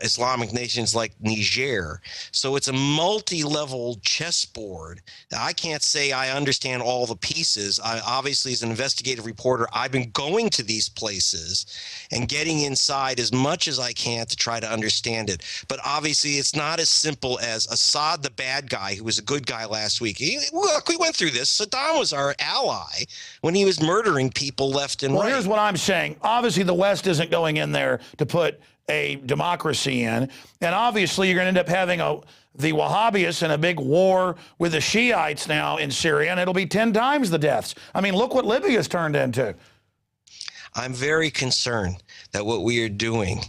Islamic nations like Niger. So it's a multi-level chessboard. I can't say I understand all the pieces. Obviously, as an investigative reporter, I've been going to these places and getting inside as much as I can to try to understand it. But obviously, it's not as simple as Assad, the bad guy, who was a good guy last week. Look, we went through this. Saddam was our ally when he was murdering people left and right. Well, here's what I'm saying. Obviously, the West isn't going in there to put a democracy in. And obviously, you're going to end up having the Wahhabists in a big war with the Shiites now in Syria, and it'll be 10 times the deaths. I mean, look what Libya's turned into. I'm very concerned that what we are doing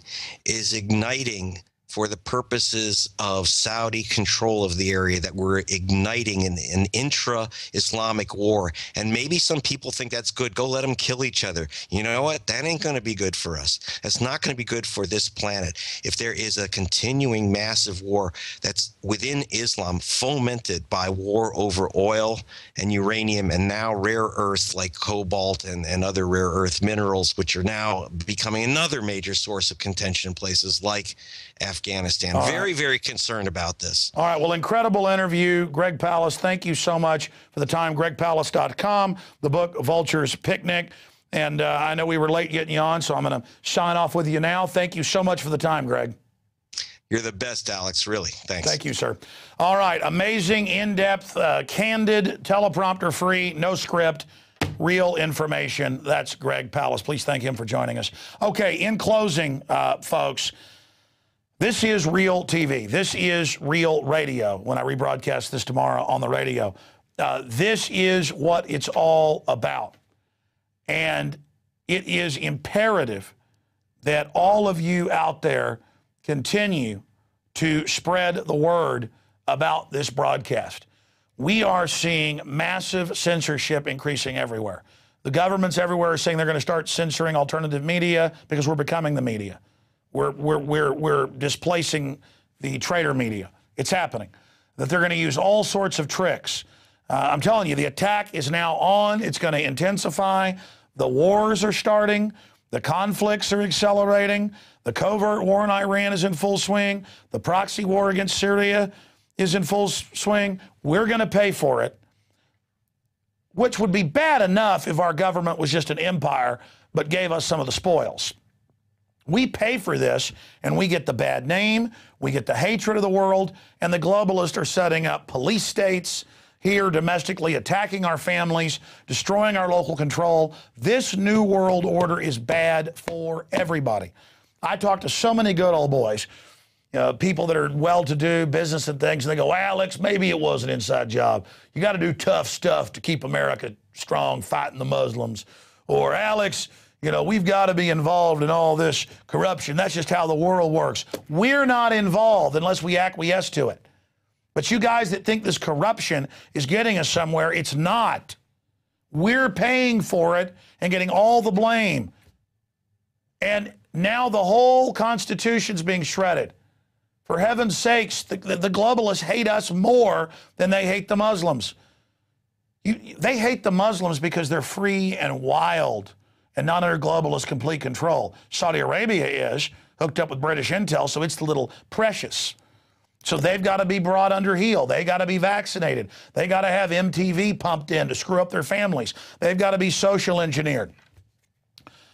is igniting, for the purposes of Saudi control of the area, that we're igniting an intra-Islamic war. And maybe some people think that's good. Go let them kill each other. You know what? That ain't going to be good for us. That's not going to be good for this planet. If there is a continuing massive war that's within Islam, fomented by war over oil and uranium and now rare earths like cobalt and other rare earth minerals, which are now becoming another major source of contention in places like Afghanistan. Very, very concerned about this. All right. Well, incredible interview. Greg Palast, thank you so much for the time. GregPalast.com, the book Vulture's Picnic. And I know we were late getting you on, so I'm going to sign off with you now. Thank you so much for the time, Greg. You're the best, Alex. Really. Thanks. Thank you, sir. All right. Amazing, in-depth, candid, teleprompter-free, no script, real information. That's Greg Palast. Please thank him for joining us. Okay. In closing, folks, this is real TV. This is real radio when I rebroadcast this tomorrow on the radio. This is what it's all about. And it is imperative that all of you out there continue to spread the word about this broadcast. We are seeing massive censorship increasing everywhere. The governments everywhere are saying they're going to start censoring alternative media because we're becoming the media. We're displacing the traitor media. It's happening. That they're going to use all sorts of tricks. I'm telling you, the attack is now on. It's going to intensify. The wars are starting. The conflicts are accelerating. The covert war in Iran is in full swing. The proxy war against Syria is in full swing. We're going to pay for it, which would be bad enough if our government was just an empire but gave us some of the spoils. We pay for this, and we get the bad name, we get the hatred of the world, and the globalists are setting up police states here domestically, attacking our families, destroying our local control. This new world order is bad for everybody. I talk to so many good old boys, people that are well-to-do, business and things, and they go, Alex, maybe it was an inside job. You got to do tough stuff to keep America strong, fighting the Muslims. Or, Alex, we've got to be involved in all this corruption. That's just how the world works. We're not involved unless we acquiesce to it. But you guys that think this corruption is getting us somewhere, it's not. We're paying for it and getting all the blame. And now the whole Constitution's being shredded. For heaven's sakes, the globalists hate us more than they hate the Muslims. They hate the Muslims because they're free and wild and not under globalist complete control. Saudi Arabia is hooked up with British intel, so it's the little precious. So they've got to be brought under heel. They got to be vaccinated. They got to have MTV pumped in to screw up their families. They've got to be social engineered.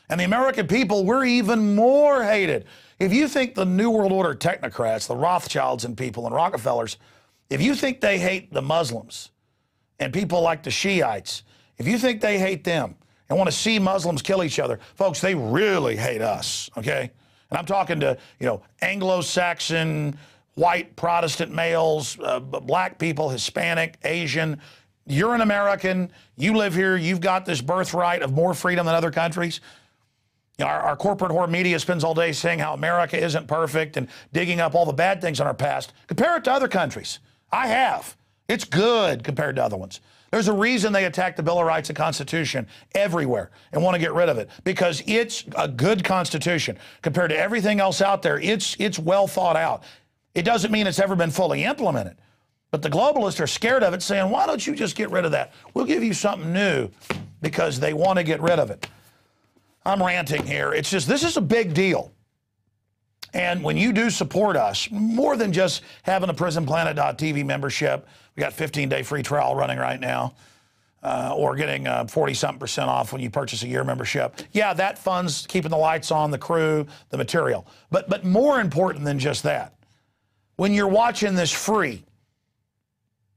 And the American people, we're even more hated. If you think the New World Order technocrats, the Rothschilds and people and Rockefellers, if you think they hate the Muslims and people like the Shiites, if you think they hate them and want to see Muslims kill each other, folks, they really hate us, okay? And I'm talking to, Anglo-Saxon, white Protestant males, black people, Hispanic, Asian. You're an American. You live here. You've got this birthright of more freedom than other countries. Our corporate whore media spends all day saying how America isn't perfect and digging up all the bad things in our past. Compare it to other countries. I have. It's good compared to other ones. There's a reason they attack the Bill of Rights and Constitution everywhere and want to get rid of it, because it's a good Constitution. Compared to everything else out there, it's well thought out. It doesn't mean it's ever been fully implemented. But the globalists are scared of it, saying, why don't you just get rid of that? We'll give you something new, because they want to get rid of it. I'm ranting here. It's just, this is a big deal. And when you do support us, more than just having a PrisonPlanet.tv membership, we got 15-day free trial running right now, or getting 40-something% off when you purchase a year membership. Yeah, that funds keeping the lights on, the crew, the material. But more important than just that, when you're watching this free,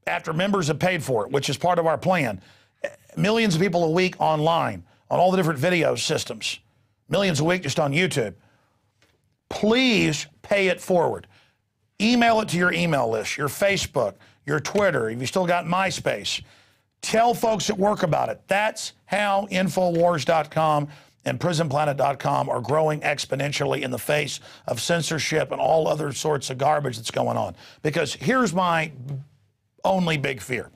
after members have paid for it, which is part of our plan, millions of people a week online on all the different video systems, millions a week just on YouTube, please pay it forward. Email it to your email list, your Facebook, your Twitter, if you still got MySpace. Tell folks at work about it. That's how INFOWARS.com and PrisonPlanet.com are growing exponentially in the face of censorship and all other sorts of garbage that's going on. Because here's my only big fear,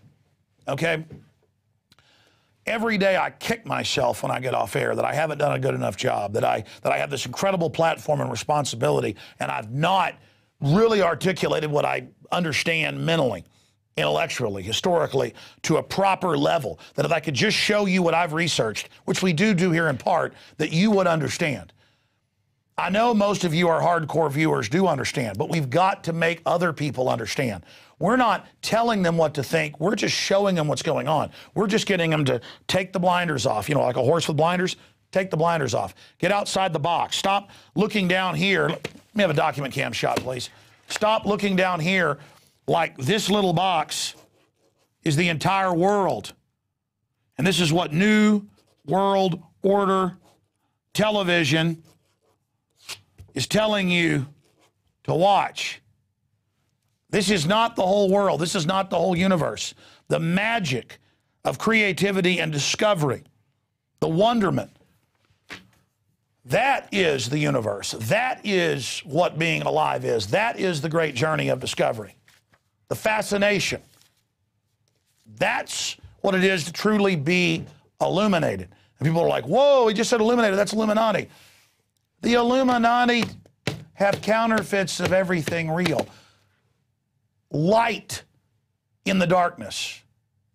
okay? Every day I kick myself when I get off air that I haven't done a good enough job, that I have this incredible platform and responsibility, and I've not really articulated what I understand mentally, intellectually, historically, to a proper level, that if I could just show you what I've researched, which we do here in part, that you would understand. I know most of you are hardcore viewers, do understand, but we've got to make other people understand. We're not telling them what to think. We're just showing them what's going on. We're just getting them to take the blinders off. You know, like a horse with blinders, take the blinders off. Get outside the box. Stop looking down here. Let me have a document cam shot, please. Stop looking down here like this little box is the entire world. And this is what New World Order television is telling you to watch. This is not the whole world. This is not the whole universe. The magic of creativity and discovery, the wonderment, that is the universe. That is what being alive is. That is the great journey of discovery. The fascination. That's what it is to truly be illuminated. And people are like, whoa, he just said illuminated. That's Illuminati. The Illuminati have counterfeits of everything real. Light in the darkness.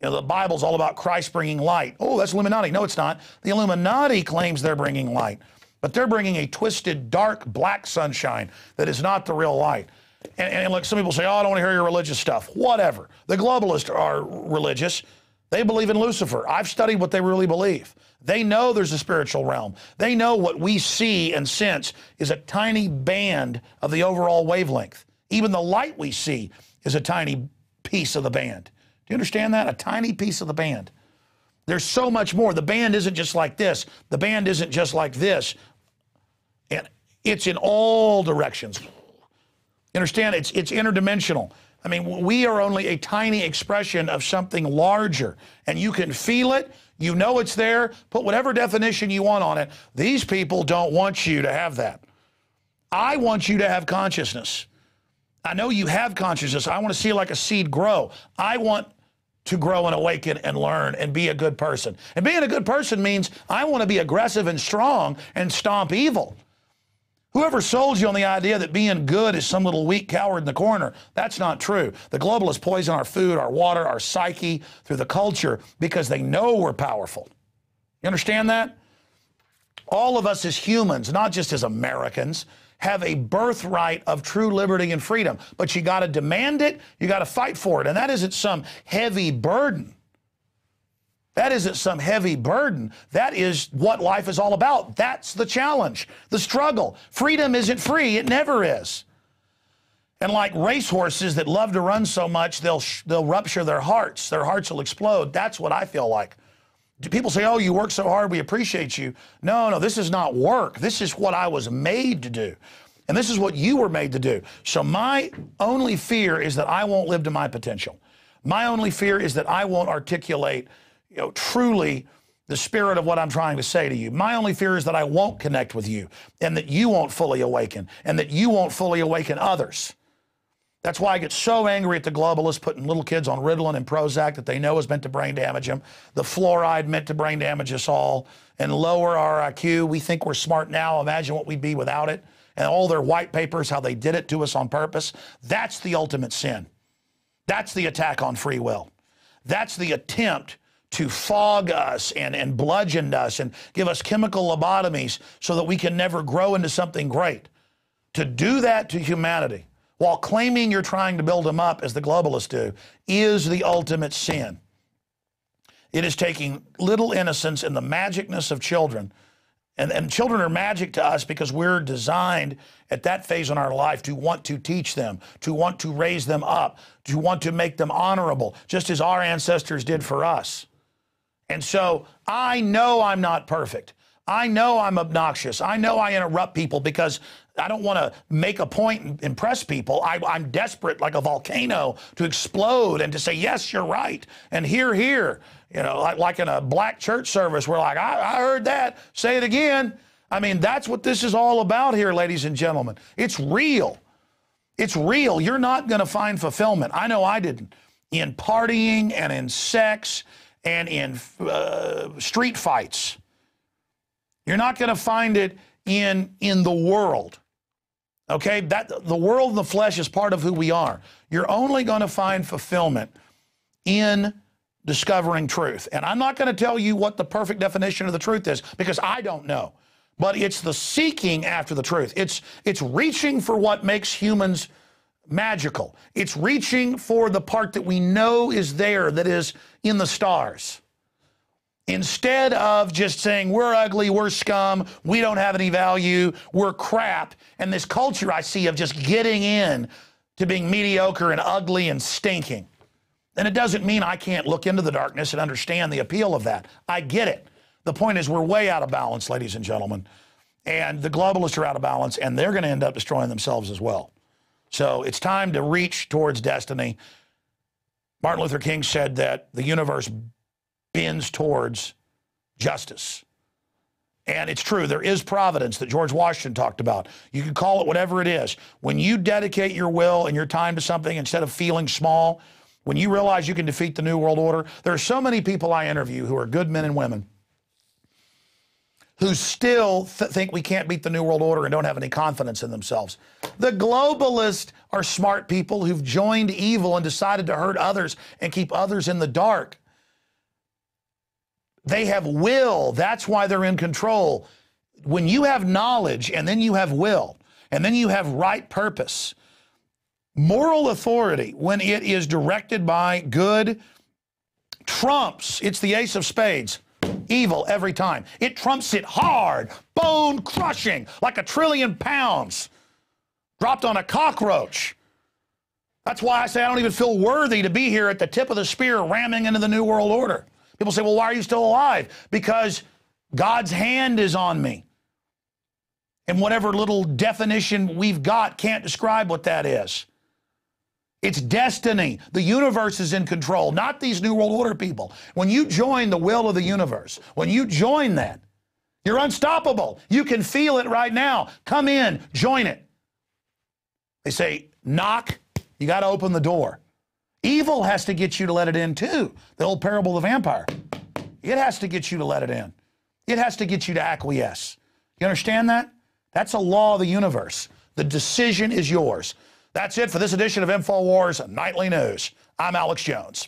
You know, the Bible's all about Christ bringing light. Oh, that's Illuminati. No, it's not. The Illuminati claims they're bringing light, but they're bringing a twisted, dark, black sunshine that is not the real light. And look, some people say, oh, I don't want to hear your religious stuff. Whatever. The globalists are religious. They believe in Lucifer. I've studied what they really believe. They know there's a spiritual realm. They know what we see and sense is a tiny band of the overall wavelength. Even the light we see is a tiny piece of the band. Do you understand that? A tiny piece of the band. There's so much more. The band isn't just like this. The band isn't just like this. And it's in all directions. You understand? It's interdimensional. I mean, we are only a tiny expression of something larger, and you can feel it. You know it's there. Put whatever definition you want on it. These people don't want you to have that. I want you to have consciousness. I know you have consciousness. I want to see like a seed grow. I want to grow and awaken and learn and be a good person. And being a good person means I want to be aggressive and strong and stomp evil. Whoever sold you on the idea that being good is some little weak coward in the corner, that's not true. The globalists poison our food, our water, our psyche through the culture because they know we're powerful. You understand that? All of us as humans, not just as Americans, have a birthright of true liberty and freedom. But you got to demand it, you got to fight for it. And that isn't some heavy burden. That isn't some heavy burden. That is what life is all about. That's the challenge, the struggle. Freedom isn't free. It never is. And like racehorses that love to run so much, they'll rupture their hearts. Their hearts will explode. That's what I feel like. People say, oh, you work so hard, we appreciate you. No, this is not work. This is what I was made to do. And this is what you were made to do. So my only fear is that I won't live to my potential. My only fear is that I won't articulate, truly the spirit of what I'm trying to say to you. My only fear is that I won't connect with you and that you won't fully awaken and that you won't fully awaken others. That's why I get so angry at the globalists putting little kids on Ritalin and Prozac that they know is meant to brain damage them. The fluoride meant to brain damage us all and lower our IQ. We think we're smart now. Imagine what we'd be without it. And all their white papers, how they did it to us on purpose. That's the ultimate sin. That's the attack on free will. That's the attempt to fog us and bludgeon us and give us chemical lobotomies so that we can never grow into something great. To do that to humanity while claiming you're trying to build them up, as the globalists do, is the ultimate sin. It is taking little innocence and the magicness of children. And children are magic to us because we're designed at that phase in our life to want to teach them, to want to raise them up, to want to make them honorable, just as our ancestors did for us. And so I know I'm not perfect. I know I'm obnoxious. I know I interrupt people because I don't want to make a point and impress people. I'm desperate, like a volcano, to explode and to say, yes, you're right, and here. You know, like in a black church service, we're like, I heard that, say it again. I mean, that's what this is all about here, ladies and gentlemen. It's real. It's real. You're not going to find fulfillment. I know I didn't. In partying and in sex and in street fights. You're not going to find it in the world. Okay? The world and the flesh is part of who we are. You're only going to find fulfillment in discovering truth. And I'm not going to tell you what the perfect definition of the truth is because I don't know. But it's the seeking after the truth. It's reaching for what makes humans magical. It's reaching for the part that we know is there, that is in the stars. Instead of just saying, we're ugly, we're scum, we don't have any value, we're crap, and this culture I see of just getting in to being mediocre and ugly and stinking. And it doesn't mean I can't look into the darkness and understand the appeal of that. I get it. The point is we're way out of balance, ladies and gentlemen. And the globalists are out of balance, and they're going to end up destroying themselves as well. So it's time to reach towards destiny. Martin Luther King said that the universe bends towards justice. And it's true, there is providence that George Washington talked about. You can call it whatever it is. When you dedicate your will and your time to something instead of feeling small, when you realize you can defeat the New World Order, there are so many people I interview who are good men and women who still think we can't beat the New World Order and don't have any confidence in themselves. The globalists are smart people who've joined evil and decided to hurt others and keep others in the dark. They have will. That's why they're in control. When you have knowledge and then you have will and then you have right purpose, moral authority, when it is directed by good, trumps, it's the ace of spades, evil every time. It trumps it hard, bone crushing, like 1 trillion pounds dropped on a cockroach. That's why I say I don't even feel worthy to be here at the tip of the spear ramming into the New World Order. People say, well, why are you still alive? Because God's hand is on me. And whatever little definition we've got can't describe what that is. It's destiny. The universe is in control, not these New World Order people. When you join the will of the universe, when you join that, you're unstoppable. You can feel it right now. Come in, join it. They say, knock, you got to open the door. Evil has to get you to let it in too. The old parable of the vampire. It has to get you to let it in. It has to get you to acquiesce. You understand that? That's a law of the universe. The decision is yours. That's it for this edition of InfoWars Nightly News. I'm Alex Jones.